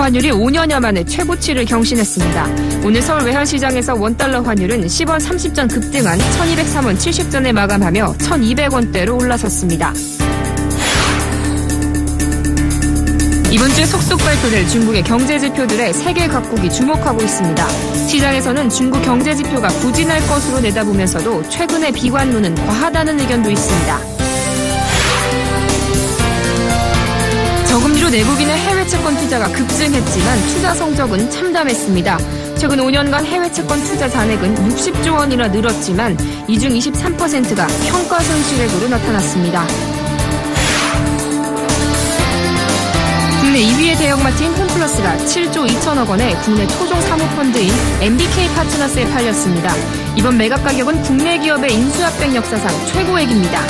환율이 5년여 만에 최고치를 경신했습니다. 오늘 서울 외환시장에서 원달러 환율은 10원 30전 급등한 1203원 70전에 마감하며 1200원대로 올라섰습니다. 이번 주에 속속 발표될 중국의 경제지표들에 세계 각국이 주목하고 있습니다. 시장에서는 중국 경제지표가 부진할 것으로 내다보면서도 최근의 비관론은 과하다는 의견도 있습니다. 저금리로 내국인의 해외 채권 투자가 급증했지만 투자 성적은 참담했습니다. 최근 5년간 해외 채권 투자 잔액은 60조 원이나 늘었지만 이 중 23%가 평가 손실액으로 나타났습니다. 국내 2위의 대형마트인 홈플러스가 7조 2천억 원에 국내 토종 사모펀드인 MBK 파트너스에 팔렸습니다. 이번 매각 가격은 국내 기업의 인수합병 역사상 최고액입니다.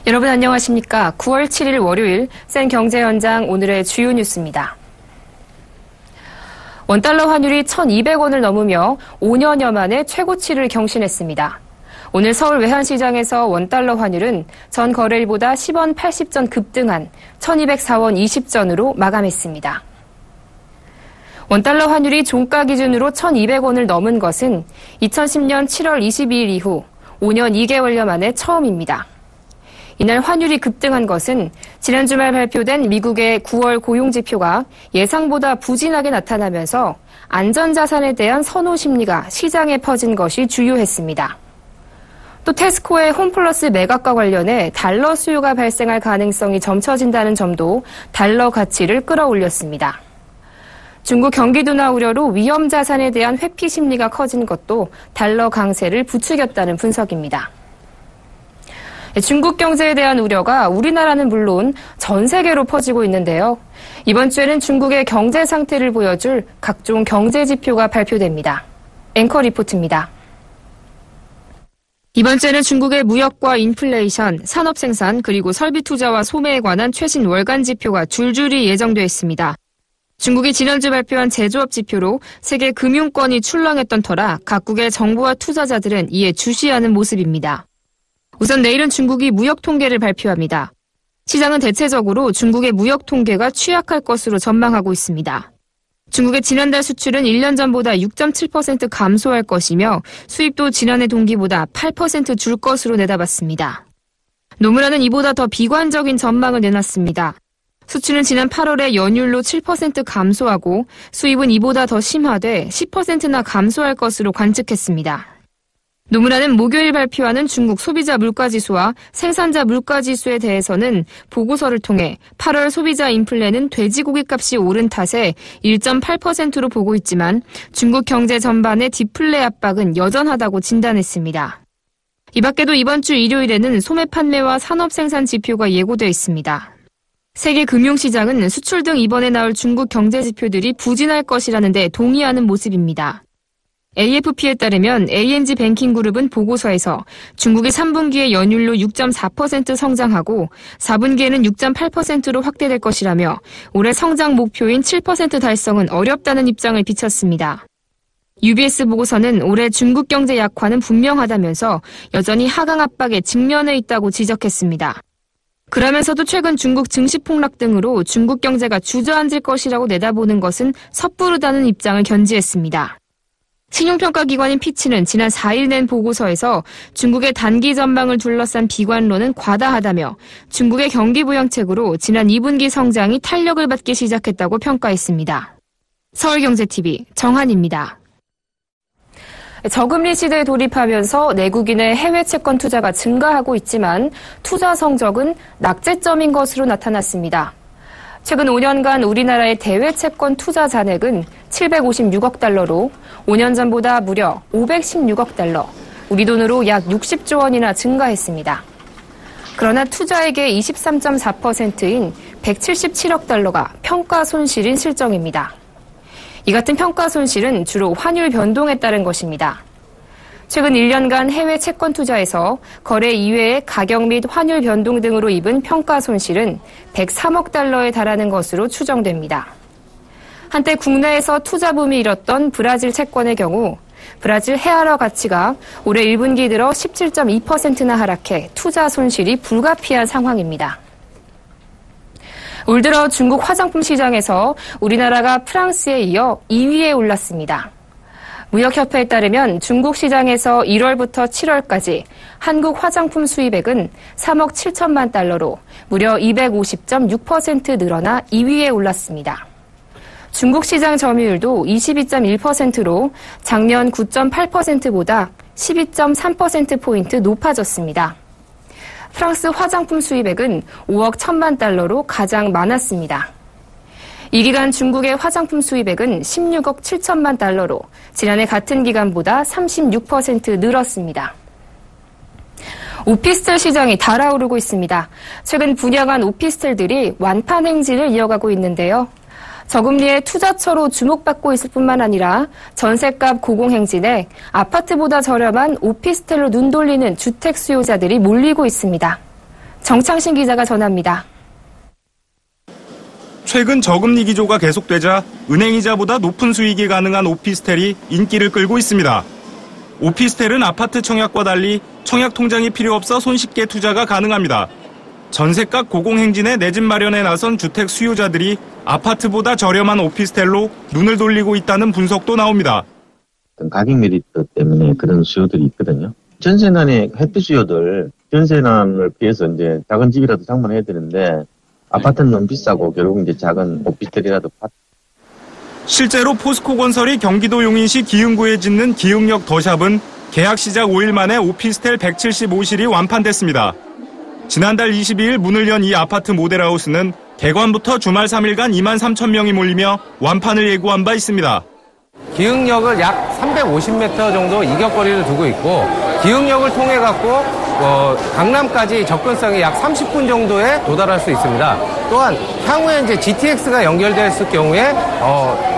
여러분 안녕하십니까? 9월 7일 월요일 센 경제 현장 오늘의 주요 뉴스입니다. 원달러 환율이 1,200원을 넘으며 5년여 만에 최고치를 경신했습니다. 오늘 서울 외환시장에서 원달러 환율은 전 거래일보다 10원 80전 급등한 1,204원 20전으로 마감했습니다. 원달러 환율이 종가 기준으로 1,200원을 넘은 것은 2010년 7월 22일 이후 5년 2개월여 만에 처음입니다. 이날 환율이 급등한 것은 지난 주말 발표된 미국의 9월 고용지표가 예상보다 부진하게 나타나면서 안전자산에 대한 선호 심리가 시장에 퍼진 것이 주요했습니다. 또 테스코의 홈플러스 매각과 관련해 달러 수요가 발생할 가능성이 점쳐진다는 점도 달러 가치를 끌어올렸습니다. 중국 경기 둔화 우려로 위험 자산에 대한 회피 심리가 커진 것도 달러 강세를 부추겼다는 분석입니다. 중국 경제에 대한 우려가 우리나라는 물론 전 세계로 퍼지고 있는데요. 이번 주에는 중국의 경제 상태를 보여줄 각종 경제 지표가 발표됩니다. 앵커 리포트입니다. 이번 주에는 중국의 무역과 인플레이션, 산업 생산, 그리고 설비 투자와 소매에 관한 최신 월간 지표가 줄줄이 예정돼 있습니다. 중국이 지난주 발표한 제조업 지표로 세계 금융권이 출렁했던 터라 각국의 정부와 투자자들은 이에 주시하는 모습입니다. 우선 내일은 중국이 무역 통계를 발표합니다. 시장은 대체적으로 중국의 무역 통계가 취약할 것으로 전망하고 있습니다. 중국의 지난달 수출은 1년 전보다 6.7% 감소할 것이며 수입도 지난해 동기보다 8% 줄 것으로 내다봤습니다. 노무라는 이보다 더 비관적인 전망을 내놨습니다. 수출은 지난 8월에 연율로 7% 감소하고 수입은 이보다 더 심화돼 10%나 감소할 것으로 관측했습니다. 노무라는 목요일 발표하는 중국 소비자 물가지수와 생산자 물가지수에 대해서는 보고서를 통해 8월 소비자 인플레는 돼지고기 값이 오른 탓에 1.8%로 보고 있지만 중국 경제 전반의 디플레 압박은 여전하다고 진단했습니다. 이 밖에도 이번 주 일요일에는 소매 판매와 산업 생산 지표가 예고되어 있습니다. 세계 금융시장은 수출 등 이번에 나올 중국 경제 지표들이 부진할 것이라는 데 동의하는 모습입니다. AFP에 따르면 ANG 뱅킹그룹은 보고서에서 중국이 3분기에 연율로 6.4% 성장하고 4분기에는 6.8%로 확대될 것이라며 올해 성장 목표인 7% 달성은 어렵다는 입장을 비쳤습니다. UBS 보고서는 올해 중국 경제 약화는 분명하다면서 여전히 하강 압박에 직면해 있다고 지적했습니다. 그러면서도 최근 중국 증시 폭락 등으로 중국 경제가 주저앉을 것이라고 내다보는 것은 섣부르다는 입장을 견지했습니다. 신용평가기관인 피치는 지난 4일 낸 보고서에서 중국의 단기 전망을 둘러싼 비관론은 과다하다며 중국의 경기 부양책으로 지난 2분기 성장이 탄력을 받기 시작했다고 평가했습니다. 서울경제TV 정한입니다. 저금리 시대에 돌입하면서 내국인의 해외 채권 투자가 증가하고 있지만 투자 성적은 낙제점인 것으로 나타났습니다. 최근 5년간 우리나라의 대외 채권 투자 잔액은 756억 달러로 5년 전보다 무려 516억 달러, 우리 돈으로 약 60조 원이나 증가했습니다. 그러나 투자액의 23.4%인 177억 달러가 평가 손실인 실정입니다. 이 같은 평가 손실은 주로 환율 변동에 따른 것입니다. 최근 1년간 해외 채권 투자에서 거래 이외의 가격 및 환율 변동 등으로 입은 평가 손실은 103억 달러에 달하는 것으로 추정됩니다. 한때 국내에서 투자 붐이 일었던 브라질 채권의 경우 브라질 헤아라 가치가 올해 1분기 들어 17.2%나 하락해 투자 손실이 불가피한 상황입니다. 올 들어 중국 화장품 시장에서 우리나라가 프랑스에 이어 2위에 올랐습니다. 무역협회에 따르면 중국 시장에서 1월부터 7월까지 한국 화장품 수입액은 3억 7천만 달러로 무려 250.6% 늘어나 2위에 올랐습니다. 중국 시장 점유율도 22.1%로 작년 9.8%보다 12.3%포인트 높아졌습니다. 프랑스 화장품 수입액은 5억 1천만 달러로 가장 많았습니다. 이 기간 중국의 화장품 수입액은 16억 7천만 달러로 지난해 같은 기간보다 36% 늘었습니다. 오피스텔 시장이 달아오르고 있습니다. 최근 분양한 오피스텔들이 완판 행진을 이어가고 있는데요. 저금리의 투자처로 주목받고 있을 뿐만 아니라 전셋값 고공행진에 아파트보다 저렴한 오피스텔로 눈 돌리는 주택 수요자들이 몰리고 있습니다. 정창신 기자가 전합니다. 최근 저금리 기조가 계속되자 은행이자보다 높은 수익이 가능한 오피스텔이 인기를 끌고 있습니다. 오피스텔은 아파트 청약과 달리 청약 통장이 필요 없어 손쉽게 투자가 가능합니다. 전셋값 고공행진에 내 집 마련에 나선 주택 수요자들이 아파트보다 저렴한 오피스텔로 눈을 돌리고 있다는 분석도 나옵니다. 가격 메리트 때문에 그런 수요들이 있거든요. 전세난의 햇빛 수요들, 전세난을 피해서 이제 작은 집이라도 장만해야 되는데 아파트는 너무 비싸고 결국 이제 작은 오피스텔이라도 실제로 포스코건설이 경기도 용인시 기흥구에 짓는 기흥역 더샵은 계약 시작 5일 만에 오피스텔 175실이 완판됐습니다. 지난달 22일 문을 연 이 아파트 모델하우스는 개관부터 주말 3일간 2만 3천 명이 몰리며 완판을 예고한 바 있습니다. 기흥역을 약 350m 정도 이격거리를 두고 있고 기흥역을 통해 갖고 강남까지 접근성이 약 30분 정도에 도달할 수 있습니다. 또한 향후에 이제 GTX가 연결됐을 경우에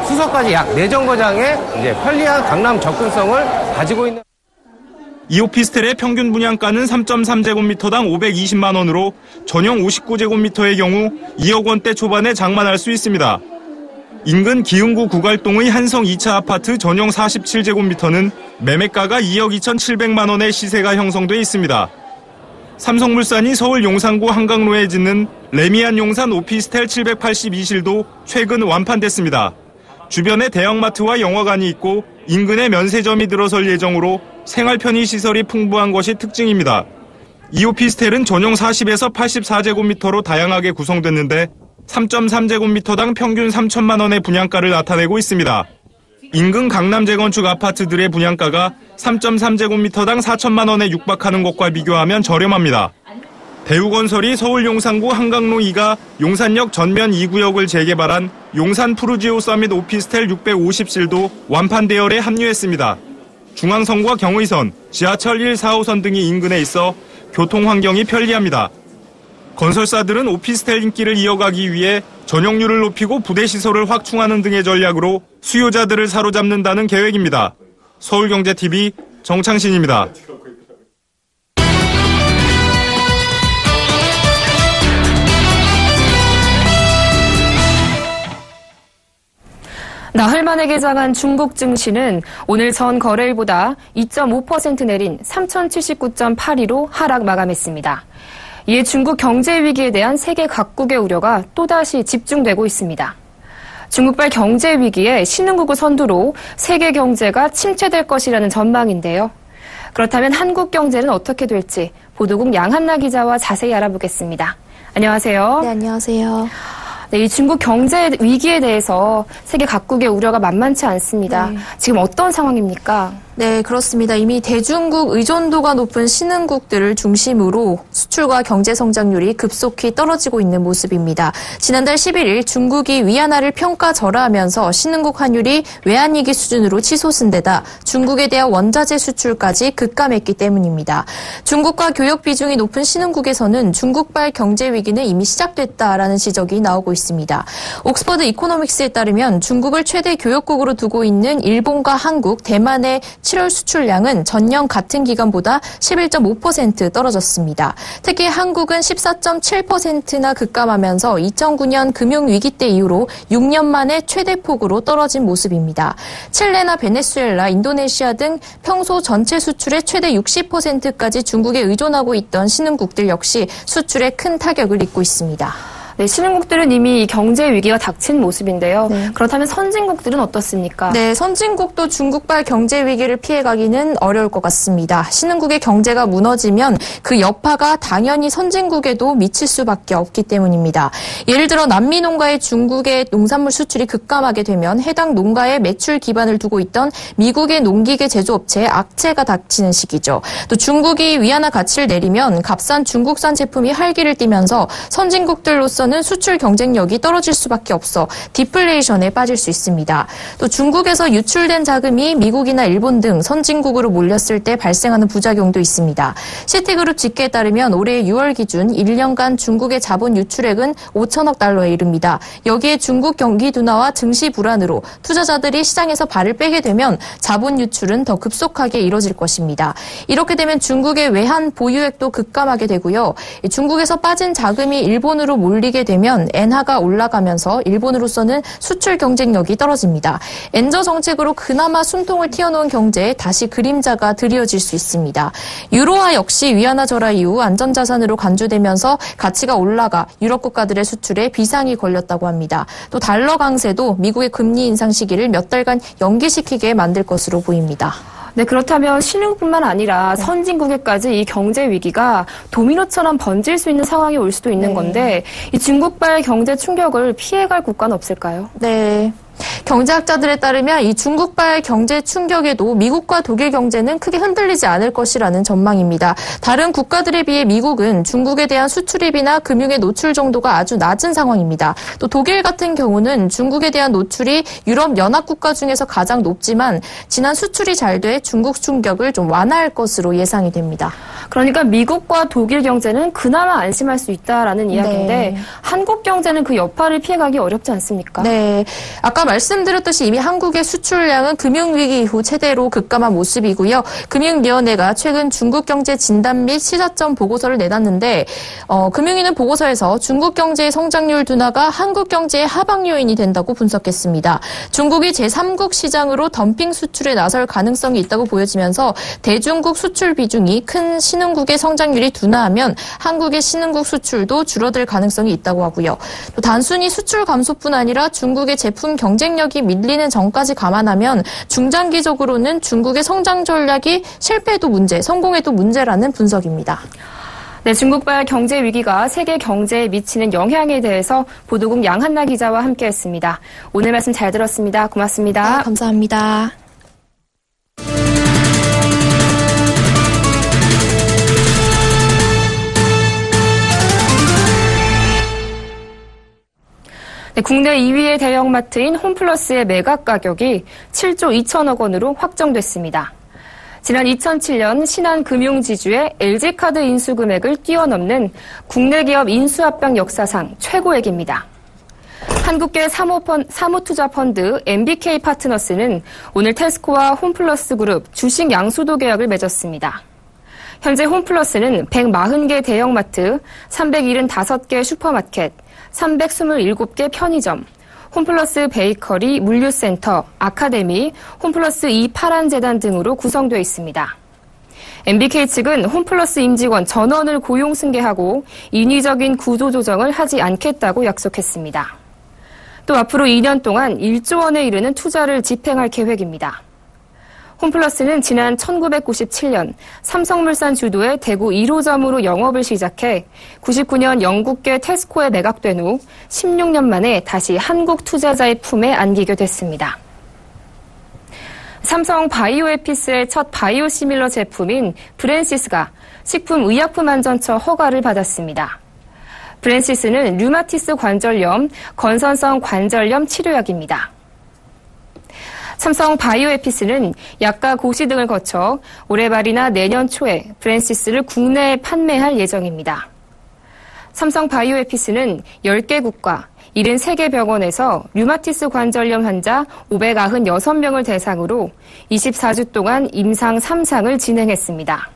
수서까지 약 4정거장에 이제 편리한 강남 접근성을 가지고 있는. 이 오피스텔의 평균 분양가는 3.3제곱미터당 520만 원으로 전용 59제곱미터의 경우 2억 원대 초반에 장만할 수 있습니다. 인근 기흥구 구갈동의 한성 2차 아파트 전용 47제곱미터는 매매가가 2억 2,700만 원의 시세가 형성돼 있습니다. 삼성물산이 서울 용산구 한강로에 짓는 레미안 용산 오피스텔 782실도 최근 완판됐습니다. 주변에 대형마트와 영화관이 있고 인근에 면세점이 들어설 예정으로 생활 편의 시설이 풍부한 것이 특징입니다. 이 오피스텔은 전용 40에서 84제곱미터로 다양하게 구성됐는데 3.3제곱미터당 평균 3천만 원의 분양가를 나타내고 있습니다. 인근 강남 재건축 아파트들의 분양가가 3.3제곱미터당 4천만 원에 육박하는 것과 비교하면 저렴합니다. 대우건설이 서울 용산구 한강로 2가 용산역 전면 2구역을 재개발한 용산 푸르지오 서밋 오피스텔 650실도 완판 대열에 합류했습니다. 중앙선과 경의선, 지하철 1, 4호선 등이 인근에 있어 교통 환경이 편리합니다. 건설사들은 오피스텔 인기를 이어가기 위해 전용률을 높이고 부대 시설을 확충하는 등의 전략으로 수요자들을 사로잡는다는 계획입니다. 서울경제TV 정창신입니다. 나흘 만에 개장한 중국 증시는 오늘 전 거래일보다 2.5% 내린 3,079.82로 하락 마감했습니다. 이에 중국 경제 위기에 대한 세계 각국의 우려가 또다시 집중되고 있습니다. 중국발 경제 위기에 신흥국의 선두로 세계 경제가 침체될 것이라는 전망인데요. 그렇다면 한국 경제는 어떻게 될지 보도국 양한나 기자와 자세히 알아보겠습니다. 안녕하세요. 네, 안녕하세요. 네, 이 중국 경제 위기에 대해서 세계 각국의 우려가 만만치 않습니다. 네. 지금 어떤 상황입니까? 네, 그렇습니다. 이미 대중국 의존도가 높은 신흥국들을 중심으로 수출과 경제 성장률이 급속히 떨어지고 있는 모습입니다. 지난달 11일 중국이 위안화를 평가절하하면서 신흥국 환율이 외환위기 수준으로 치솟은 데다 중국에 대한 원자재 수출까지 급감했기 때문입니다. 중국과 교역 비중이 높은 신흥국에서는 중국발 경제 위기는 이미 시작됐다라는 지적이 나오고 있습니다. 옥스퍼드 이코노믹스에 따르면 중국을 최대 교역국으로 두고 있는 일본과 한국, 대만의 7월 수출량은 전년 같은 기간보다 11.5% 떨어졌습니다. 특히 한국은 14.7%나 급감하면서 2009년 금융위기 때 이후로 6년 만에 최대폭으로 떨어진 모습입니다. 칠레나 베네수엘라, 인도네시아 등 평소 전체 수출의 최대 60%까지 중국에 의존하고 있던 신흥국들 역시 수출에 큰 타격을 입고 있습니다. 네, 신흥국들은 이미 경제 위기가 닥친 모습인데요. 네. 그렇다면 선진국들은 어떻습니까? 네, 선진국도 중국발 경제 위기를 피해가기는 어려울 것 같습니다. 신흥국의 경제가 무너지면 그 여파가 당연히 선진국에도 미칠 수밖에 없기 때문입니다. 예를 들어 남미 농가의 중국의 농산물 수출이 급감하게 되면 해당 농가의 매출 기반을 두고 있던 미국의 농기계 제조업체에 악재가 닥치는 시기죠. 또 중국이 위안화 가치를 내리면 값싼 중국산 제품이 활기를 띠면서 선진국들로서 는 수출 경쟁력이 떨어질 수밖에 없어 디플레이션에 빠질 수 있습니다. 또 중국에서 유출된 자금이 미국이나 일본 등 선진국으로 몰렸을 때 발생하는 부작용도 있습니다. 시티그룹 집계에 따르면 올해 6월 기준 1년간 중국의 자본 유출액은 5천억 달러에 이릅니다. 여기에 중국 경기 둔화와 증시 불안으로 투자자들이 시장에서 발을 빼게 되면 자본 유출은 더 급속하게 이뤄질 것입니다. 이렇게 되면 중국의 외환 보유액도 급감하게 되고요. 중국에서 빠진 자금이 일본으로 몰리게 되면 엔화가 올라가면서 일본으로서는 수출 경쟁력이 떨어집니다. 엔저 정책으로 그나마 숨통을 틔워놓은 경제에 다시 그림자가 드리워질 수 있습니다. 유로화 역시 위안화 절하 이후 안전자산으로 간주되면서 가치가 올라가 유럽 국가들의 수출에 비상이 걸렸다고 합니다. 또 달러 강세도 미국의 금리 인상 시기를 몇 달간 연기시키게 만들 것으로 보입니다. 네, 그렇다면 신흥국뿐만 아니라 선진국에까지 이 경제 위기가 도미노처럼 번질 수 있는 상황이 올 수도 있는 건데 이 중국발 경제 충격을 피해갈 국가는 없을까요? 네. 경제학자들에 따르면 이 중국발 경제 충격에도 미국과 독일 경제는 크게 흔들리지 않을 것이라는 전망입니다. 다른 국가들에 비해 미국은 중국에 대한 수출입이나 금융의 노출 정도가 아주 낮은 상황입니다. 또 독일 같은 경우는 중국에 대한 노출이 유럽 연합 국가 중에서 가장 높지만 지난 수출이 잘 돼 중국 충격을 좀 완화할 것으로 예상이 됩니다. 그러니까 미국과 독일 경제는 그나마 안심할 수 있다라는 이야기인데 한국 경제는 그 여파를 피해가기 어렵지 않습니까? 네. 아까 말씀드렸듯이 이미 한국의 수출량은 금융위기 이후 최대로 급감한 모습이고요. 금융위원회가 최근 중국 경제 진단 및 시사점 보고서를 내놨는데 금융위는 보고서에서 중국 경제의 성장률 둔화가 한국 경제의 하방 요인이 된다고 분석했습니다. 중국이 제3국 시장으로 덤핑 수출에 나설 가능성이 있다고 보여지면서 대중국 수출 비중이 큰 신흥국의 성장률이 둔화하면 한국의 신흥국 수출도 줄어들 가능성이 있다고 하고요. 또 단순히 수출 감소뿐 아니라 중국의 제품 경쟁력이 밀리는 점까지 감안하면 중장기적으로는 중국의 성장 전략이 실패해도 문제, 성공해도 문제라는 분석입니다. 네, 중국발 경제 위기가 세계 경제에 미치는 영향에 대해서 보도국 양한나 기자와 함께했습니다. 오늘 말씀 잘 들었습니다. 고맙습니다. 네, 감사합니다. 네, 국내 2위의 대형마트인 홈플러스의 매각 가격이 7조 2천억 원으로 확정됐습니다. 지난 2007년 신한금융지주의 LG카드 인수금액을 뛰어넘는 국내 기업 인수합병 역사상 최고액입니다. 한국계 사모투자펀드 MBK 파트너스는 오늘 테스코와 홈플러스 그룹 주식 양수도 계약을 맺었습니다. 현재 홈플러스는 140개 대형마트, 375개 슈퍼마켓, 327개 편의점, 홈플러스 베이커리, 물류센터, 아카데미, 홈플러스 이파란재단 등으로 구성되어 있습니다. MBK 측은 홈플러스 임직원 전원을 고용 승계하고 인위적인 구조조정을 하지 않겠다고 약속했습니다. 또 앞으로 2년 동안 1조 원에 이르는 투자를 집행할 계획입니다. 홈플러스는 지난 1997년 삼성물산 주도의 대구 1호점으로 영업을 시작해 99년 영국계 테스코에 매각된 후 16년 만에 다시 한국 투자자의 품에 안기게 됐습니다. 삼성 바이오에피스의 첫 바이오시밀러 제품인 브랜시스가 식품의약품안전처 허가를 받았습니다. 브랜시스는 류마티스 관절염, 건선성 관절염 치료약입니다. 삼성 바이오에피스는 약과 고시 등을 거쳐 올해 말이나 내년 초에 브랜시스를 국내에 판매할 예정입니다. 삼성 바이오에피스는 10개국과 73개 병원에서 류마티스 관절염 환자 596명을 대상으로 24주 동안 임상 3상을 진행했습니다.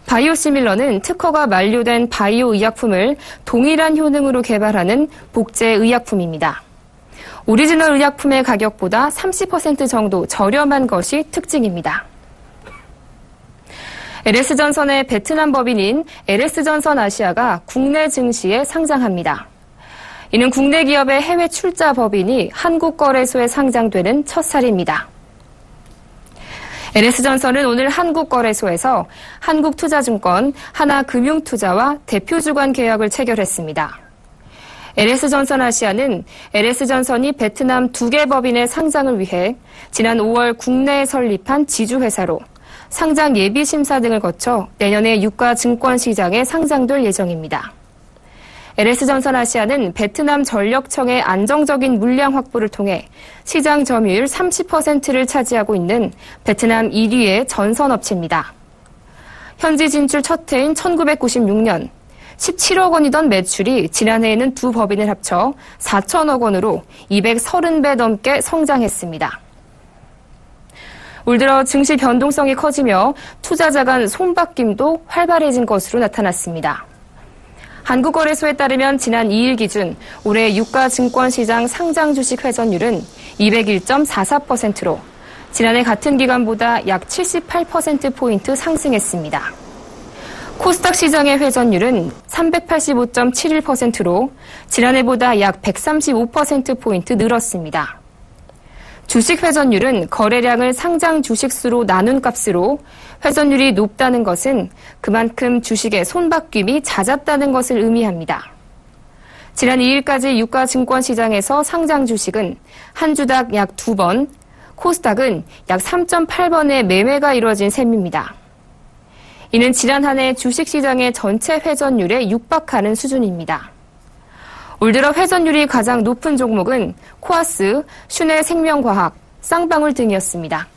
바이오시밀러는 특허가 만료된 바이오 의약품을 동일한 효능으로 개발하는 복제 의약품입니다. 오리지널 의약품의 가격보다 30% 정도 저렴한 것이 특징입니다. LS전선의 베트남 법인인 LS전선 아시아가 국내 증시에 상장합니다. 이는 국내 기업의 해외 출자 법인이 한국거래소에 상장되는 첫 사례입니다. LS전선은 오늘 한국거래소에서 한국투자증권, 하나금융투자와 대표주관 계약을 체결했습니다. LS전선 아시아는 LS전선이 베트남 2개 법인의 상장을 위해 지난 5월 국내에 설립한 지주회사로 상장 예비심사 등을 거쳐 내년에 유가 증권시장에 상장될 예정입니다. LS전선 아시아는 베트남 전력청의 안정적인 물량 확보를 통해 시장 점유율 30%를 차지하고 있는 베트남 1위의 전선업체입니다. 현지 진출 첫 해인 1996년 17억 원이던 매출이 지난해에는 두 법인을 합쳐 4천억 원으로 230배 넘게 성장했습니다. 올 들어 증시 변동성이 커지며 투자자 간 손바뀜도 활발해진 것으로 나타났습니다. 한국거래소에 따르면 지난 2일 기준 올해 유가 증권시장 상장 주식 회전율은 201.44%로 지난해 같은 기간보다 약 78%포인트 상승했습니다. 코스닥 시장의 회전율은 385.71%로 지난해보다 약 135%포인트 늘었습니다. 주식 회전율은 거래량을 상장 주식수로 나눈 값으로 회전율이 높다는 것은 그만큼 주식의 손바뀜이 잦았다는 것을 의미합니다. 지난 2일까지 유가 증권시장에서 상장 주식은 한 주당 약 2번, 코스닥은 약 3.8번의 매매가 이뤄진 셈입니다. 이는 지난 한 해 주식시장의 전체 회전율에 육박하는 수준입니다. 올 들어 회전율이 가장 높은 종목은 코아스, 슈네 생명과학, 쌍방울 등이었습니다.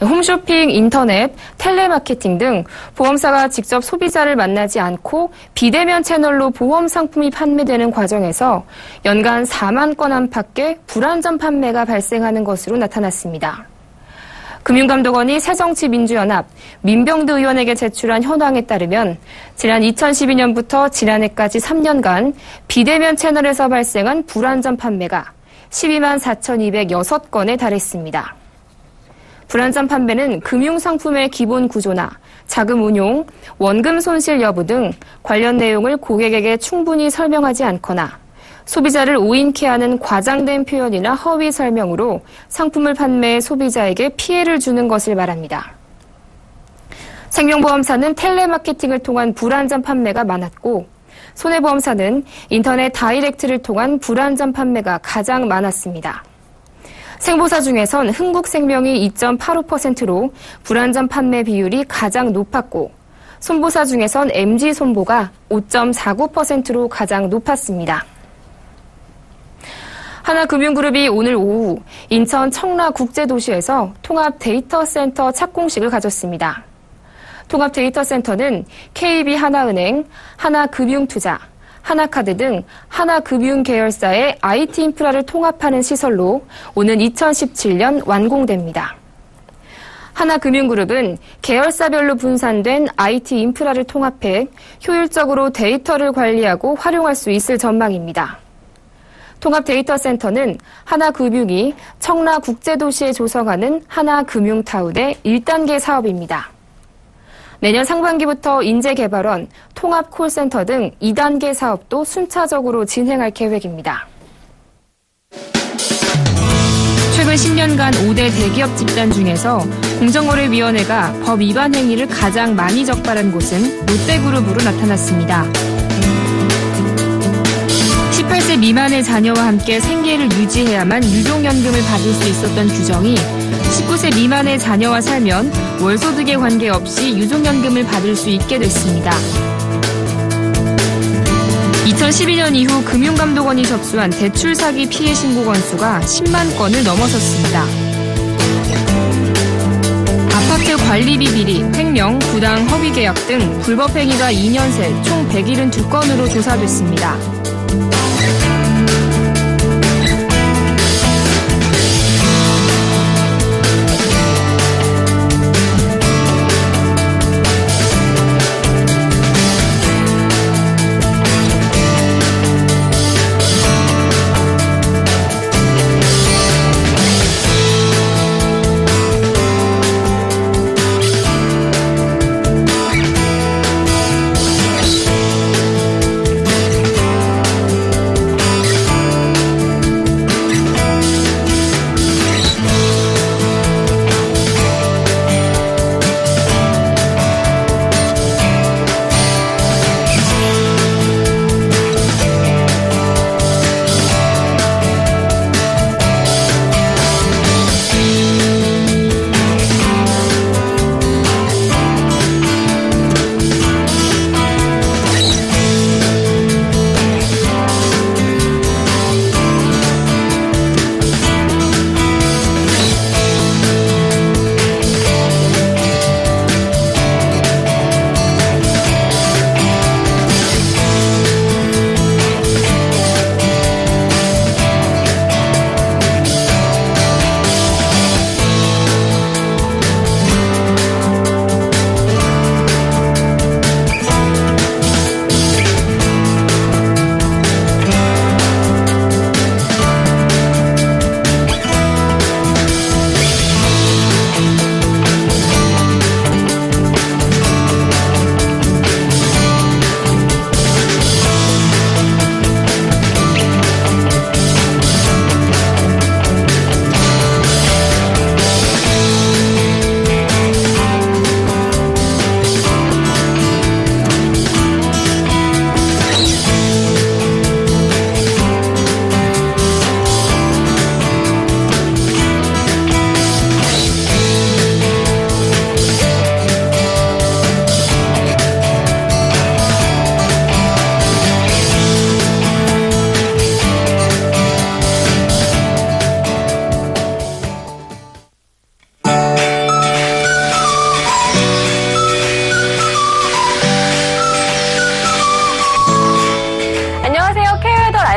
홈쇼핑, 인터넷, 텔레마케팅 등 보험사가 직접 소비자를 만나지 않고 비대면 채널로 보험 상품이 판매되는 과정에서 연간 4만 건 안팎의 불안전 판매가 발생하는 것으로 나타났습니다. 금융감독원이 새정치민주연합, 민병드 의원에게 제출한 현황에 따르면 지난 2012년부터 지난해까지 3년간 비대면 채널에서 발생한 불안전 판매가 12만 4,206건에 달했습니다. 불안전 판매는 금융상품의 기본 구조나 자금 운용, 원금 손실 여부 등 관련 내용을 고객에게 충분히 설명하지 않거나 소비자를 오인케 하는 과장된 표현이나 허위 설명으로 상품을 판매해 소비자에게 피해를 주는 것을 말합니다. 생명보험사는 텔레마케팅을 통한 불안전 판매가 많았고 손해보험사는 인터넷 다이렉트를 통한 불안전 판매가 가장 많았습니다. 생보사 중에선 흥국생명이 2.85%로 불안전 판매 비율이 가장 높았고 손보사 중에선 MG손보가 5.49%로 가장 높았습니다. 하나금융그룹이 오늘 오후 인천 청라국제도시에서 통합데이터센터 착공식을 가졌습니다. 통합데이터센터는 KB하나은행, 하나금융투자, 하나카드 등 하나금융 계열사의 IT 인프라를 통합하는 시설로 오는 2017년 완공됩니다. 하나금융그룹은 계열사별로 분산된 IT 인프라를 통합해 효율적으로 데이터를 관리하고 활용할 수 있을 전망입니다. 통합데이터센터는 하나금융이 청라국제도시에 조성하는 하나금융타운의 1단계 사업입니다. 내년 상반기부터 인재개발원, 통합콜센터 등 2단계 사업도 순차적으로 진행할 계획입니다. 최근 최근 10년간 5대 대기업 집단 중에서 공정거래위원회가 법 위반 행위를 가장 많이 적발한 곳은 롯데그룹으로 나타났습니다. 18세 미만의 자녀와 함께 생계를 유지해야만 유종연금을 받을 수 있었던 규정이 19세 미만의 자녀와 살면 월소득에 관계없이 유종연금을 받을 수 있게 됐습니다. 2012년 이후 금융감독원이 접수한 대출 사기 피해 신고 건수가 10만 건을 넘어섰습니다. 아파트 관리비 비리, 횡령, 부당 허위 계약 등 불법 행위가 2년 새 총 172건으로 조사됐습니다.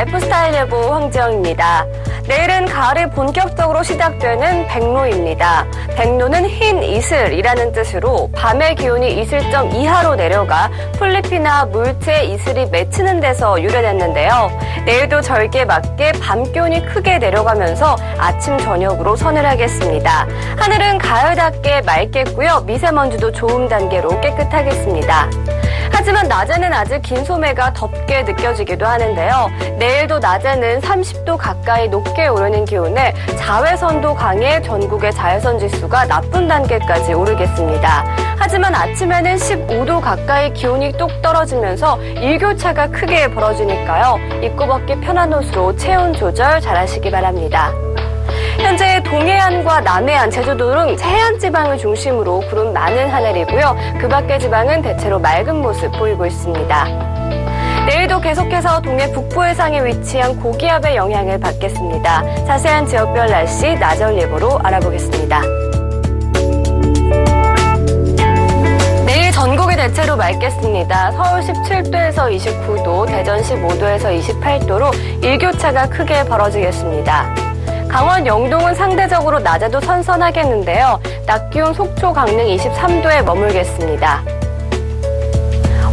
라이프스타일 예보 황지영입니다. 내일은 가을이 본격적으로 시작되는 백로입니다. 백로는 흰 이슬이라는 뜻으로 밤의 기온이 이슬점 이하로 내려가 풀잎이나 물체 이슬이 맺히는 데서 유래됐는데요. 내일도 절기에 맞게 밤 기온이 크게 내려가면서 아침 저녁으로 서늘하겠습니다. 하늘은 가을답게 맑겠고요. 미세먼지도 좋음 단계로 깨끗하겠습니다. 하지만 낮에는 아직 긴 소매가 덥게 느껴지기도 하는데요. 내일도 낮에는 30도 가까이 높게 오르는 기온에 자외선도 강해 전국의 자외선 지수가 나쁜 단계까지 오르겠습니다. 하지만 아침에는 15도 가까이 기온이 뚝 떨어지면서 일교차가 크게 벌어지니까요. 입고 벗기 편한 옷으로 체온 조절 잘하시기 바랍니다. 현재 동해안과 남해안, 제주도 등 해안 지방을 중심으로 구름 많은 하늘이고요. 그 밖의 지방은 대체로 맑은 모습 보이고 있습니다. 내일도 계속해서 동해 북부 해상에 위치한 고기압의 영향을 받겠습니다. 자세한 지역별 날씨 나절 예보로 알아보겠습니다. 내일 전국이 대체로 맑겠습니다. 서울 17도에서 29도, 대전 15도에서 28도로 일교차가 크게 벌어지겠습니다. 강원 영동은 상대적으로 낮에도 선선하겠는데요. 낮 기온 속초, 강릉 23도에 머물겠습니다.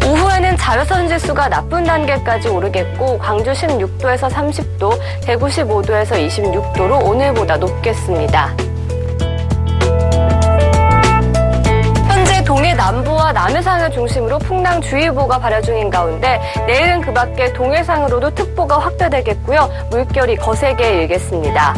오후에는 자외선 지수가 나쁜 단계까지 오르겠고 광주 16도에서 30도, 대구 15도에서 26도로 오늘보다 높겠습니다. 현재 동해 남부와 남해상을 중심으로 풍랑주의보가 발효 중인 가운데 내일은 그 밖에 동해상으로도 특보가 확대되겠고요. 물결이 거세게 일겠습니다.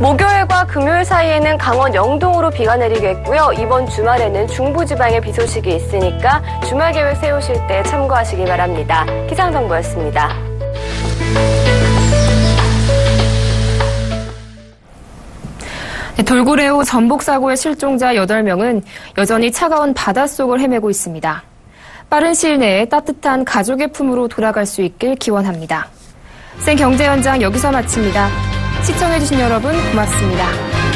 목요일과 금요일 사이에는 강원 영동으로 비가 내리겠고요. 이번 주말에는 중부지방에 비 소식이 있으니까 주말 계획 세우실 때 참고하시기 바랍니다. 기상정보였습니다. 돌고래호 전복사고의 실종자 8명은 여전히 차가운 바닷속을 헤매고 있습니다. 빠른 시일 내에 따뜻한 가족의 품으로 돌아갈 수 있길 기원합니다. 생경제 현장 여기서 마칩니다. 시청해주신 여러분 고맙습니다.